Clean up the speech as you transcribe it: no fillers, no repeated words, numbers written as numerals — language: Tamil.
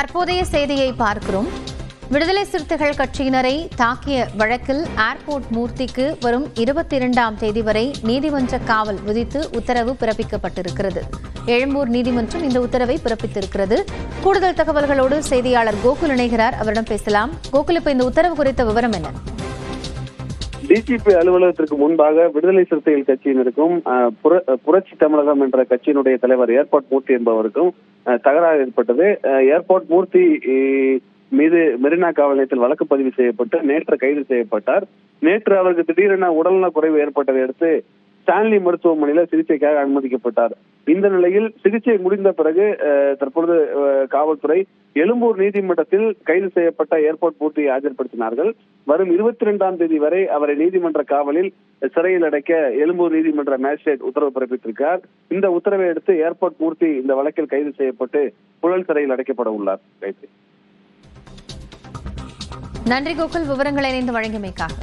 தற்போதைய செய்தியை பார்க்கிறோம். விடுதலை சிறுத்தைகள் கட்சியினரை தாக்கிய வழக்கில் ஏர்போர்ட் மூர்த்திக்கு வரும் 22ஆம் தேதி வரை நீதிமன்ற காவல் விதித்து உத்தரவு பிறப்பிக்கப்பட்டிருக்கிறது. எழும்பூர் நீதிமன்றம் இந்த உத்தரவை பிறப்பித்திருக்கிறது. கூடுதல் தகவல்களோடு செய்தியாளர் கோகுல் இணைகிறார். அவரிடம் பேசலாம். கோகுல், இப்ப இந்த உத்தரவு குறித்த விவரம் என்ன? டிஜிபி அலுவலகத்திற்கு முன்பாக விடுதலை சிறுத்தைகள் கட்சியினருக்கும் புரட்சி தமிழகம் என்ற கட்சியினுடைய தலைவர் ஏர்போர்ட் மூர்த்தி என்பவருக்கும் தகராறு ஏற்பட்டது. ஏர்போர்ட் மூர்த்தி மீது மெரினா காவல் நிலையத்தில் வழக்கு பதிவு செய்யப்பட்டு நேற்று கைது செய்யப்பட்டார். நேற்று அவருக்கு திடீரென உடல்நல குறைவு ஏற்பட்டதை அடுத்து ஸ்டான்லி மருத்துவமனையில சிகிச்சைக்காக அனுமதிக்கப்பட்டார். இந்த நிலையில் சிகிச்சை முடிந்த பிறகு தற்பொழுது காவல்துறை எழும்பூர் நீதிமன்றத்தில் கைது செய்யப்பட்ட ஏர்போர்ட் மூர்த்தியை ஆஜர்படுத்தினார்கள். வரும் 22ஆம் தேதி வரை அவரை நீதிமன்ற காவலில் சிறையில் அடைக்க எழும்பூர் நீதிமன்ற மேஜிஸ்ட்ரேட் உத்தரவு பிறப்பித்திருக்கிறார். இந்த உத்தரவை அடுத்து ஏர்போர்ட் மூர்த்தி இந்த வழக்கில் கைது செய்யப்பட்டு புழல் சிறையில் அடைக்கப்பட உள்ளார். நன்றி கோகுல், விவரங்களை இணைந்து வழங்கியமைக்காக.